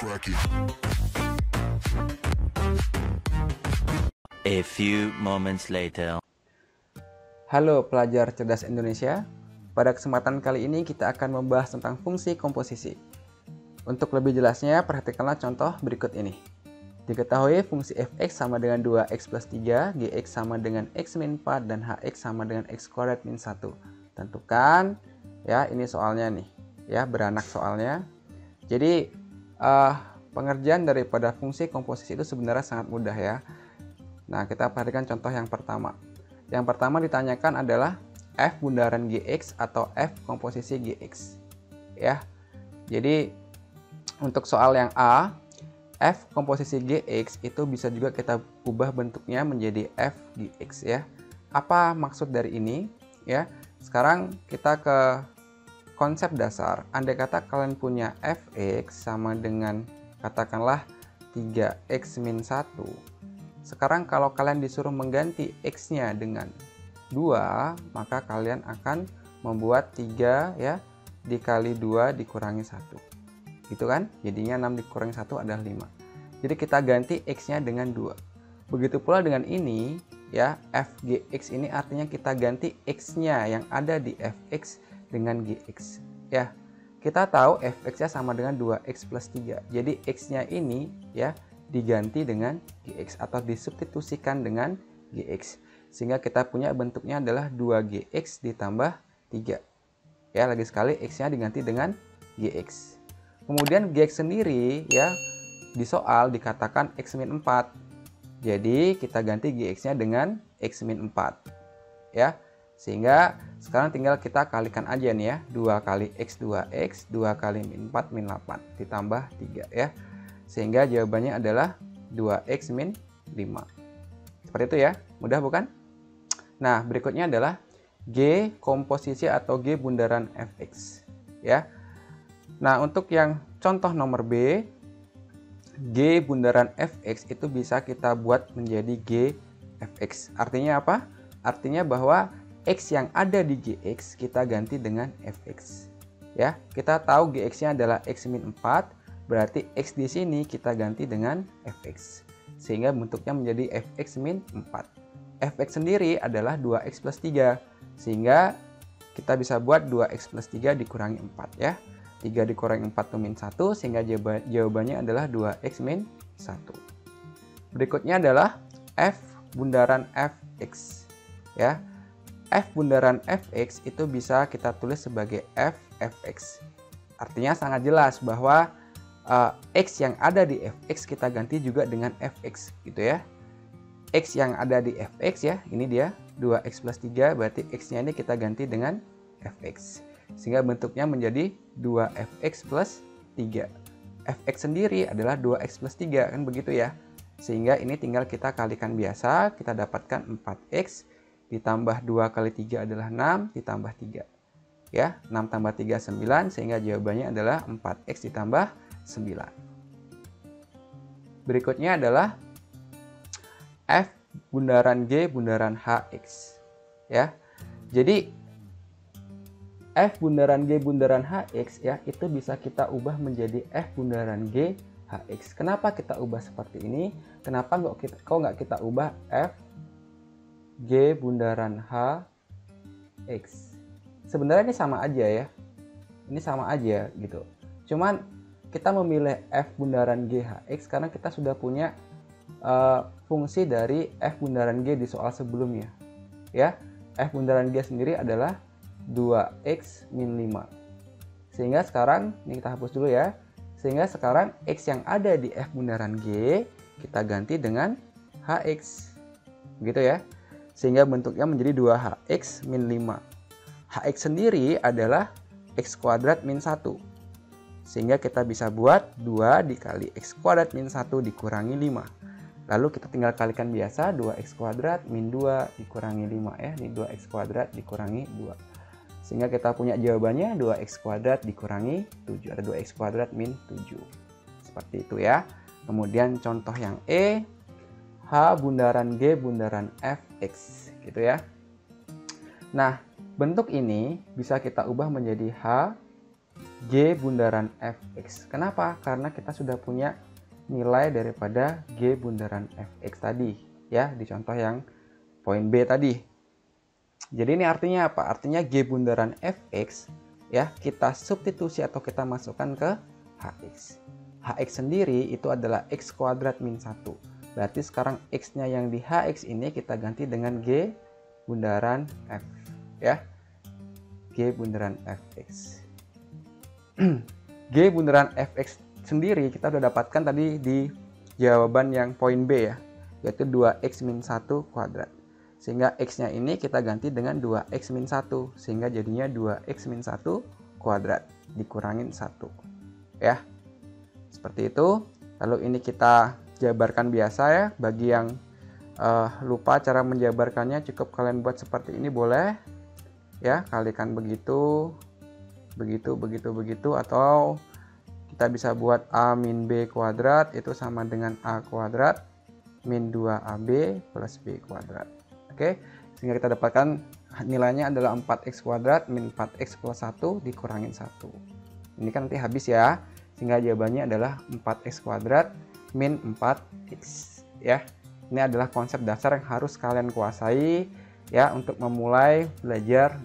A few moments later. Halo pelajar cerdas Indonesia. Pada kesempatan kali ini kita akan membahas tentang fungsi komposisi. Untuk lebih jelasnya, perhatikanlah contoh berikut ini. Diketahui fungsi fx sama dengan 2x plus 3, gx sama dengan x min 4, dan hx sama dengan x kuadrat min 1. Tentukan, ya ini soalnya nih, ya beranak soalnya. Jadi, pengerjaan daripada fungsi komposisi itu sebenarnya sangat mudah ya. Nah, kita perhatikan contoh yang pertama. Yang pertama ditanyakan adalah f bundaran gx atau f komposisi gx. Ya. Jadi untuk soal yang A, f komposisi gx itu bisa juga kita ubah bentuknya menjadi f gx ya. Apa maksud dari ini? Ya. Sekarang kita ke konsep dasar. Andai kata kalian punya fx sama dengan katakanlah 3x min 1. Sekarang kalau kalian disuruh mengganti x-nya dengan 2, maka kalian akan membuat 3 ya dikali 2 dikurangi 1. Gitu kan? Jadinya 6 dikurangi 1 adalah 5. Jadi kita ganti x-nya dengan 2. Begitu pula dengan ini ya, f gx ini artinya kita ganti x-nya yang ada di fx dengan gx. Ya. Kita tahu fx-nya sama dengan 2x plus 3. Jadi x-nya ini ya diganti dengan gx atau disubstitusikan dengan gx. Sehingga kita punya bentuknya adalah 2gx ditambah 3. Ya, lagi sekali x-nya diganti dengan gx. Kemudian gx sendiri ya di soal dikatakan x min 4. Jadi kita ganti gx-nya dengan x min 4. Ya. Sehingga sekarang tinggal kita kalikan aja nih ya. 2 kali x 2x, 2 kali min 4 min 8 ditambah 3 ya. Sehingga jawabannya adalah 2x min 5. Seperti itu ya, mudah bukan? Nah, berikutnya adalah G komposisi atau G bundaran fx. Ya. Nah, untuk yang contoh nomor B, G bundaran fx itu bisa kita buat menjadi G fx. Artinya apa? Artinya bahwa x yang ada di gx kita ganti dengan fx. Ya, kita tahu gx-nya adalah x min 4. Berarti x di sini kita ganti dengan fx. Sehingga bentuknya menjadi fx min 4. Fx sendiri adalah 2x plus 3. Sehingga kita bisa buat 2x plus 3 dikurangi 4 ya. 3 dikurangi 4 itu min 1. Sehingga jawabannya adalah 2x min 1. Berikutnya adalah f bundaran fx. Ya. F bundaran fx itu bisa kita tulis sebagai f fx. Artinya sangat jelas bahwa x yang ada di fx kita ganti juga dengan fx gitu ya. X yang ada di fx ya, ini dia 2x plus 3, berarti x-nya ini kita ganti dengan fx. Sehingga bentuknya menjadi 2fx plus 3. Fx sendiri adalah 2x plus 3 kan begitu ya. Sehingga ini tinggal kita kalikan biasa, kita dapatkan 4x ditambah 2 kali 3 adalah 6 ditambah 3. Ya, 6 tambah 3 9 sehingga jawabannya adalah 4x ditambah 9. Berikutnya adalah f bundaran G bundaran hx. Ya. Jadi f bundaran G bundaran hx ya itu bisa kita ubah menjadi f bundaran G hx. Kenapa kita ubah seperti ini? Kenapa kok nggak kita ubah f G bundaran hx? Sebenarnya ini sama aja ya. Ini sama aja gitu. Cuman kita memilih f bundaran GHX karena kita sudah punya fungsi dari f bundaran G di soal sebelumnya. Ya, f bundaran G sendiri adalah 2x min 5. Sehingga sekarang, ini kita hapus dulu ya. Sehingga sekarang x yang ada di f bundaran G kita ganti dengan hx. Begitu ya. Sehingga bentuknya menjadi 2hx min 5. Hx sendiri adalah x kuadrat min 1. Sehingga kita bisa buat 2 dikali x kuadrat min 1 dikurangi 5. Lalu kita tinggal kalikan biasa, 2x kuadrat min 2 dikurangi 5 ya. Ini 2x kuadrat dikurangi 2. Sehingga kita punya jawabannya 2x kuadrat dikurangi 7. Ada 2x kuadrat min 7. Seperti itu ya. Kemudian contoh yang E, H bundaran G bundaran fx gitu ya. Nah, bentuk ini bisa kita ubah menjadi H G bundaran fx. Kenapa? Karena kita sudah punya nilai daripada G bundaran fx tadi, ya, di contoh yang poin B tadi. Jadi ini artinya apa? Artinya G bundaran fx, ya, kita substitusi atau kita masukkan ke hx. Hx sendiri itu adalah x kuadrat min 1. Berarti sekarang x-nya yang di hx ini kita ganti dengan G bundaran f, ya. G bundaran fx. G bundaran fx sendiri kita udah dapatkan tadi di jawaban yang poin B, ya, yaitu 2x min 1 kuadrat. Sehingga x-nya ini kita ganti dengan 2x min 1, sehingga jadinya 2x min 1 kuadrat dikurangin 1, ya. Seperti itu. Lalu ini kita jabarkan biasa, ya. Bagi yang lupa cara menjabarkannya, cukup kalian buat seperti ini boleh, ya, kalikan begitu, begitu, atau kita bisa buat A min B kuadrat itu sama dengan A kuadrat min 2AB plus B kuadrat. Oke, sehingga kita dapatkan nilainya adalah 4x kuadrat min 4x plus 1 dikurangin 1. Ini kan nanti habis, ya, sehingga jawabannya adalah 4x kuadrat min 4x, ya. Ini adalah konsep dasar yang harus kalian kuasai, ya, untuk memulai belajar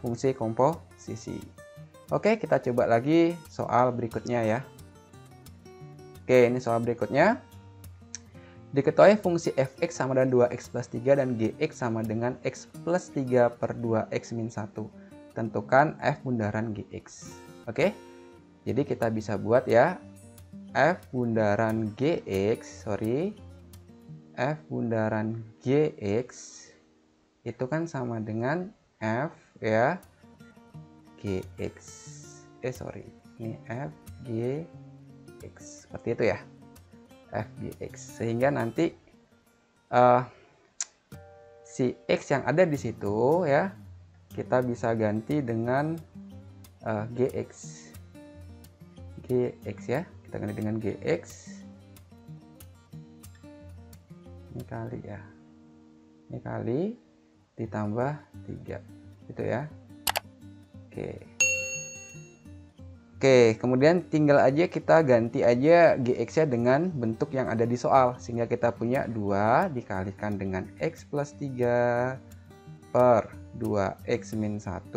fungsi komposisi. Oke, kita coba lagi soal berikutnya, ya. Oke, ini soal berikutnya. Diketahui fungsi fx sama dengan 2x plus 3 dan gx sama dengan x plus 3 per 2x min 1. Tentukan f bundaran gx. Oke, jadi kita bisa buat, ya, f bundaran gx, f bundaran gx itu kan sama dengan f, ya, gx, ini f gx, seperti itu, ya, f gx. Sehingga nanti si x yang ada di situ, ya, kita bisa ganti dengan gx, ya, kita ganti dengan gx. Ini kali, ya, ini kali ditambah 3, gitu, ya. Oke, kemudian tinggal aja kita ganti aja gx-nya dengan bentuk yang ada di soal, sehingga kita punya 2 dikalikan dengan x plus 3 per 2x min 1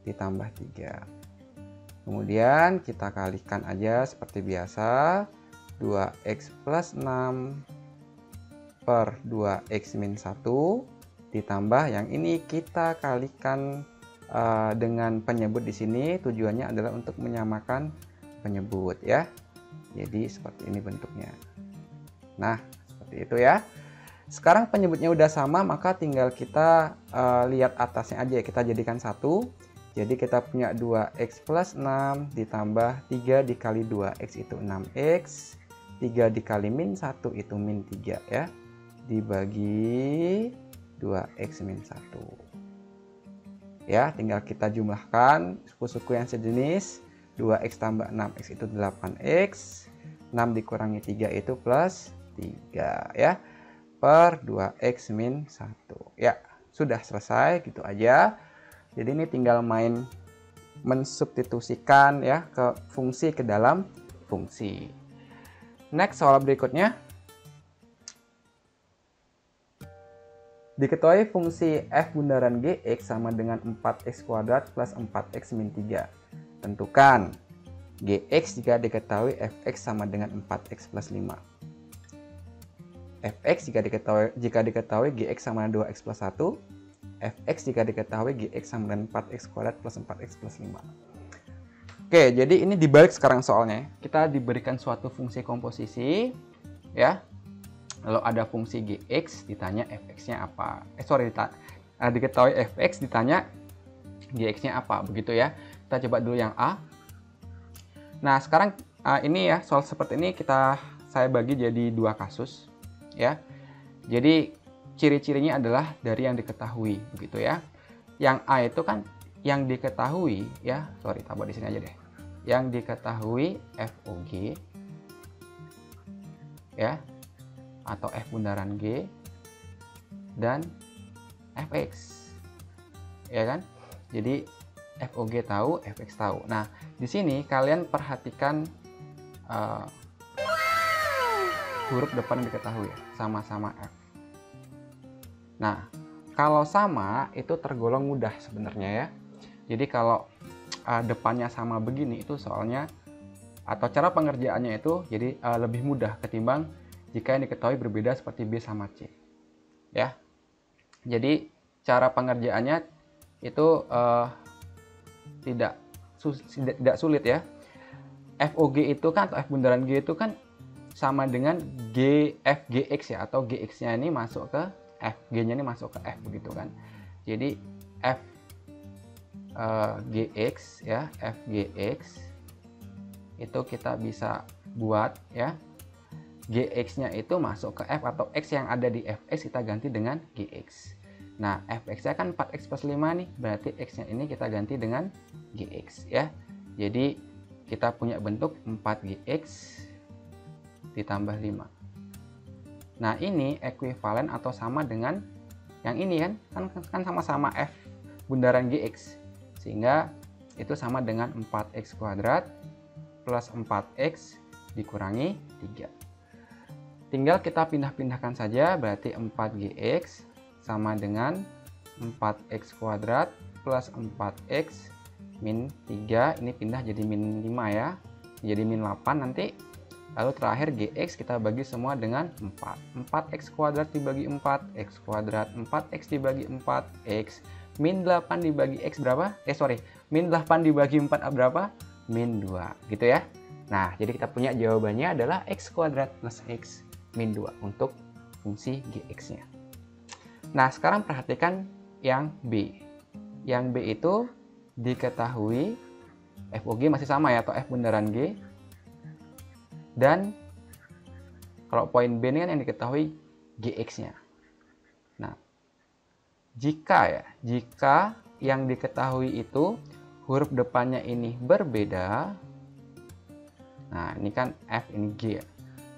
ditambah 3. Kemudian kita kalikan aja seperti biasa, 2x plus 6 per 2x min 1 ditambah yang ini kita kalikan dengan penyebut di sini. Tujuannya adalah untuk menyamakan penyebut, ya. Jadi seperti ini bentuknya. Nah, seperti itu, ya. Sekarang penyebutnya udah sama, maka tinggal kita lihat atasnya aja. Kita jadikan 1. Jadi kita punya 2x plus 6 ditambah 3 dikali 2x itu 6x, 3 dikali min 1 itu min 3, ya, dibagi 2x min 1. Ya, tinggal kita jumlahkan suku-suku yang sejenis. 2x tambah 6x itu 8x, 6 dikurangi 3 itu plus 3, ya, per 2x min 1. Ya, sudah selesai, gitu aja. Jadi ini tinggal main mensubstitusikan, ya, ke fungsi ke dalam fungsi. Next, soal berikutnya. Diketahui fungsi f bundaran gx sama dengan 4x kuadrat plus 4x min 3. Tentukan gx jika diketahui fx sama dengan 4x plus 5. Fx jika diketahui gx sama dengan 2x plus 1. Fx jika diketahui gx sama dengan 4x kuadrat plus 4x plus 5. Oke, jadi ini dibalik sekarang soalnya. Kita diberikan suatu fungsi komposisi, ya. Lalu ada fungsi gx, ditanya fx-nya apa. Diketahui fx, ditanya gx-nya apa, begitu, ya. Kita coba dulu yang A. Nah, sekarang ini, ya, soal seperti ini saya bagi jadi 2 kasus, ya. Jadi ciri-cirinya adalah dari yang diketahui, begitu, ya. Yang A itu kan yang diketahui, ya. Kita buat di sini aja deh. Yang diketahui FOG, ya, atau F bundaran G dan Fx, ya kan. Jadi FOG tahu, Fx tahu. Nah, di sini kalian perhatikan huruf depan yang diketahui ya, sama-sama F. Nah, kalau sama itu tergolong mudah sebenarnya ya. Jadi kalau depannya sama begini itu soalnya atau cara pengerjaannya itu jadi lebih mudah ketimbang jika yang diketahui berbeda seperti B sama C. Ya. Jadi cara pengerjaannya itu tidak sulit ya. FOG itu kan atau F bundaran G itu kan sama dengan GFGX ya, atau GX-nya ini masuk ke F, G-nya ini masuk ke F begitu kan. Jadi F GX ya, FGX itu kita bisa buat ya, GX-nya itu masuk ke F atau X yang ada di Fx kita ganti dengan GX. Nah, Fx-nya kan 4x plus 5 nih, berarti X-nya ini kita ganti dengan GX ya. Jadi kita punya bentuk 4GX ditambah 5. Nah, ini ekuivalen atau sama dengan yang ini kan sama-sama F bundaran GX. Sehingga itu sama dengan 4x kuadrat plus 4x dikurangi 3. Tinggal kita pindah-pindahkan saja, berarti 4GX sama dengan 4x kuadrat plus 4x min 3. Ini pindah jadi min 5 ya. Jadi min 8 nanti. Lalu terakhir GX kita bagi semua dengan 4. 4x kuadrat dibagi 4, x kuadrat 4x dibagi 4, x. Min 8 dibagi x berapa? Min 8 dibagi 4 berapa? Min 2, gitu ya. Nah, jadi kita punya jawabannya adalah x kuadrat plus x min 2 untuk fungsi GX-nya. Nah, sekarang perhatikan yang B. Yang B itu diketahui FOG masih sama ya, atau F bundaran G. Dan kalau poin B ini kan yang diketahui GX-nya. Nah, jika yang diketahui itu huruf depannya ini berbeda, nah ini kan F, ini G ya,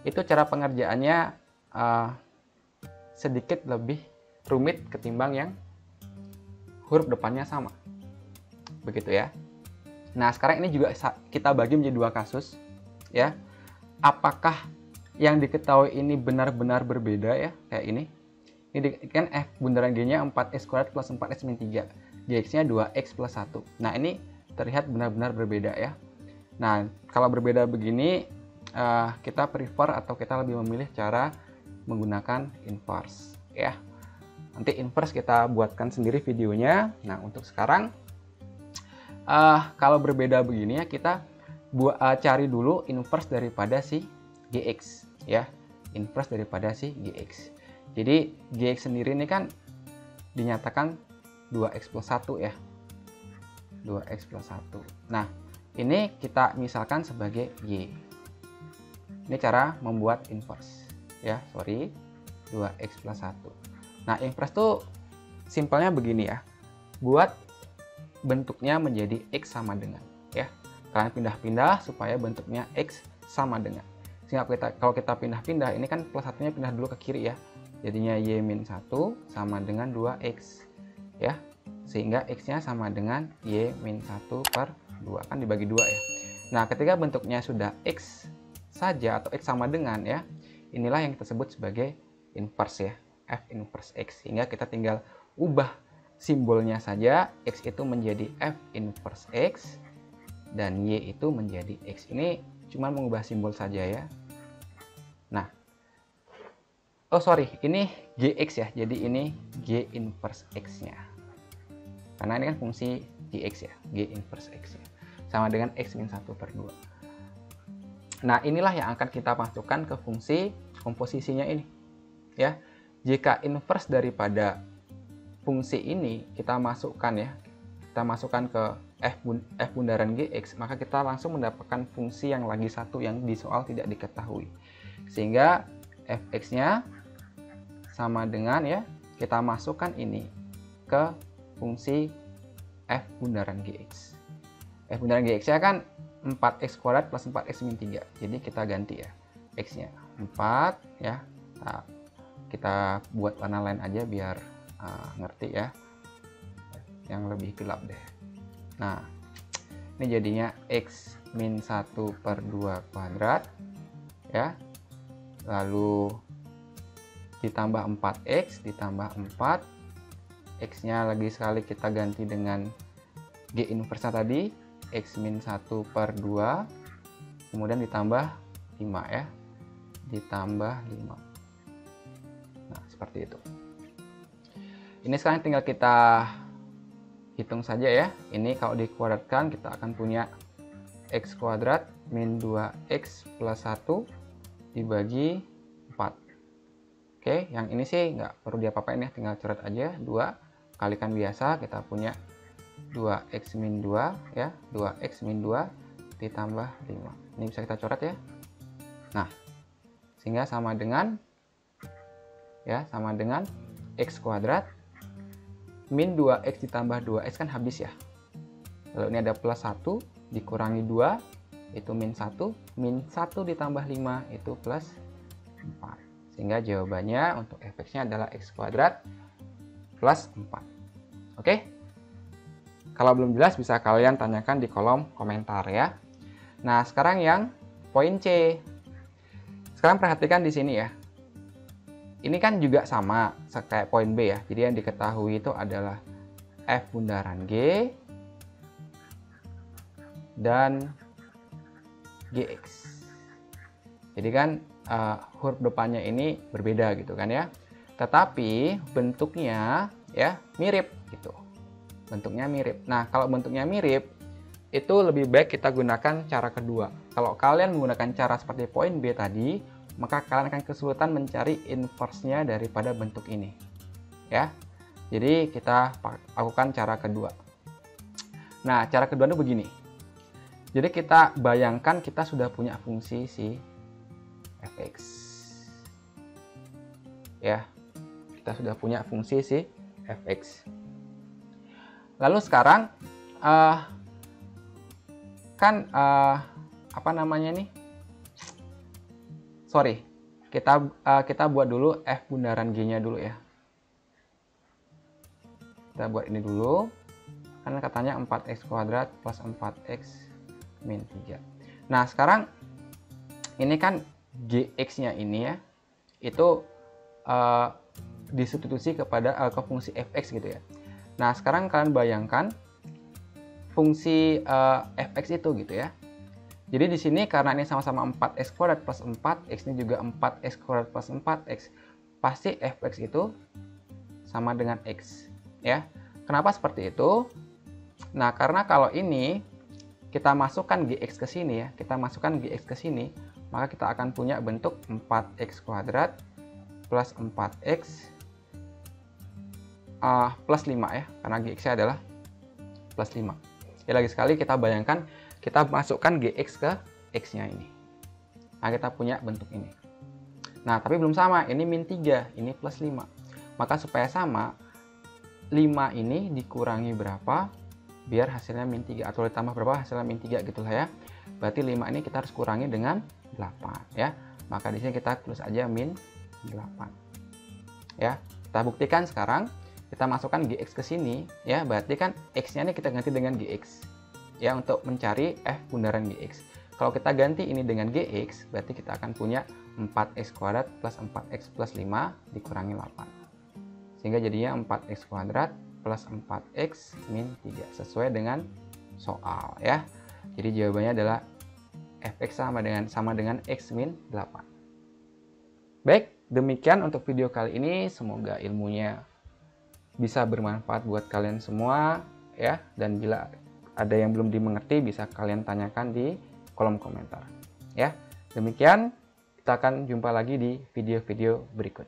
itu cara pengerjaannya sedikit lebih rumit ketimbang yang huruf depannya sama. Begitu ya. Nah, sekarang ini juga kita bagi menjadi 2 kasus ya. Apakah yang diketahui ini benar-benar berbeda ya, kayak ini. Ini kan F bundaran G-nya 4x kuadrat plus 4x min 3. GX-nya 2x plus 1. Nah, ini terlihat benar-benar berbeda ya. Nah, kalau berbeda begini, kita prefer atau kita lebih memilih cara menggunakan inverse ya. Nanti inverse kita buatkan sendiri videonya. Nah, untuk sekarang, kalau berbeda begini ya, kita cari dulu inverse daripada si GX ya, inverse daripada si GX. Jadi GX sendiri ini kan dinyatakan 2x plus 1 ya, 2x plus 1. Nah, ini kita misalkan sebagai Y. Ini cara membuat inverse ya, 2x plus 1. Nah, inverse tuh simpelnya begini ya, buat bentuknya menjadi X sama dengan ya. Kalian pindah-pindah supaya bentuknya X sama dengan. Sehingga kalau kita pindah-pindah, ini kan plus satunya pindah dulu ke kiri ya. Jadinya Y-1 sama dengan 2X. Ya. Sehingga X-nya sama dengan Y-1 per 2. Kan dibagi 2 ya. Nah, ketika bentuknya sudah X saja atau X sama dengan ya, inilah yang kita sebut sebagai inverse ya. F inverse X. Sehingga kita tinggal ubah simbolnya saja. X itu menjadi F inverse X. Dan Y itu menjadi X. Ini cuma mengubah simbol saja ya. Nah, ini GX ya. Jadi ini G inverse X-nya. Karena ini kan fungsi GX ya, G inverse X ya. Sama dengan X min 1 per 2. Nah, inilah yang akan kita masukkan ke fungsi komposisinya ini. Ya. Jika inverse daripada fungsi ini kita masukkan ya, kita masukkan ke F bundaran GX, maka kita langsung mendapatkan fungsi yang lagi satu yang di soal tidak diketahui. Sehingga Fx-nya sama dengan ya, kita masukkan ini ke fungsi F bundaran GX. F bundaran GX-nya kan 4x kuadrat plus 4x min 3. Jadi kita ganti ya, X-nya 4 ya. Nah, kita buat warna lain aja biar ngerti ya, yang lebih gelap deh. Nah, ini jadinya X min 1 per 2 kuadrat. Ya. Lalu ditambah 4X, ditambah 4. X-nya lagi sekali kita ganti dengan G inverse tadi, X min 1 per 2. Kemudian ditambah 5 ya. Ditambah 5. Nah, seperti itu. Ini sekarang tinggal kita hitung saja ya. Ini kalau dikuadratkan kita akan punya X kuadrat min 2X plus 1 dibagi 4. Oke, yang ini sih nggak perlu diapa-apain ya, tinggal coret aja. 2 kalikan biasa, kita punya 2X min 2 ya. 2X min 2 ditambah 5. Ini bisa kita coret ya. Nah, sehingga sama dengan X kuadrat min 2X ditambah 2X kan habis ya. Lalu ini ada plus 1 dikurangi 2 itu min 1. Min 1 ditambah 5 itu plus 4. Sehingga jawabannya untuk fx-nya adalah X kuadrat plus 4. Oke? Kalau belum jelas bisa kalian tanyakan di kolom komentar ya. Nah, sekarang yang poin C. Sekarang perhatikan di sini ya. Ini kan juga sama kayak poin B ya. Jadi yang diketahui itu adalah F bundaran G dan GX. Jadi kan huruf depannya ini berbeda gitu kan ya. Tetapi bentuknya ya mirip gitu. Bentuknya mirip. Nah, kalau bentuknya mirip itu lebih baik kita gunakan cara kedua. Kalau kalian menggunakan cara seperti poin B tadi, maka kalian akan kesulitan mencari inverse-nya daripada bentuk ini. Ya. Jadi kita lakukan cara kedua. Nah, cara kedua itu begini. Jadi kita bayangkan kita sudah punya fungsi si fx. Ya. Kita sudah punya fungsi si fx. Lalu sekarang apa namanya nih? Sorry, kita buat dulu F bundaran G-nya dulu ya. Kita buat ini dulu. Karena katanya 4X kuadrat plus 4X min 3. Nah, sekarang ini kan GX-nya ini ya. Itu disubstitusi kepada ke fungsi fx gitu ya. Nah, sekarang kalian bayangkan fungsi fx itu gitu ya. Jadi di sini karena ini sama-sama 4x kuadrat plus 4, x ini juga 4x kuadrat plus 4x, pasti fx itu sama dengan x, ya. Kenapa seperti itu? Nah, karena kalau ini kita masukkan gx ke sini ya, kita masukkan gx ke sini, maka kita akan punya bentuk 4x kuadrat plus 4x plus 5 ya, karena gx-nya adalah plus 5. Ya, lagi sekali kita bayangkan kita masukkan gx ke x-nya ini. Nah, kita punya bentuk ini. Nah, tapi belum sama. Ini min 3, ini plus 5. Maka supaya sama, 5 ini dikurangi berapa biar hasilnya min 3. Atau ditambah berapa hasilnya min 3 gitulah ya. Berarti 5 ini kita harus kurangi dengan 8 ya. Maka di sini kita tulis aja min 8. Ya, kita buktikan sekarang. Kita masukkan gx ke sini ya. Berarti kan x-nya ini kita ganti dengan gx. Ya, untuk mencari F bundaran GX. Kalau kita ganti ini dengan GX, berarti kita akan punya 4x kuadrat plus 4x plus 5 dikurangi 8. Sehingga jadinya 4x kuadrat plus 4x min 3. Sesuai dengan soal ya. Jadi jawabannya adalah fx sama dengan x min 8. Baik, demikian untuk video kali ini. Semoga ilmunya bisa bermanfaat buat kalian semua ya. Dan bila ada yang belum dimengerti bisa kalian tanyakan di kolom komentar. Ya, demikian kita akan jumpa lagi di video-video berikutnya.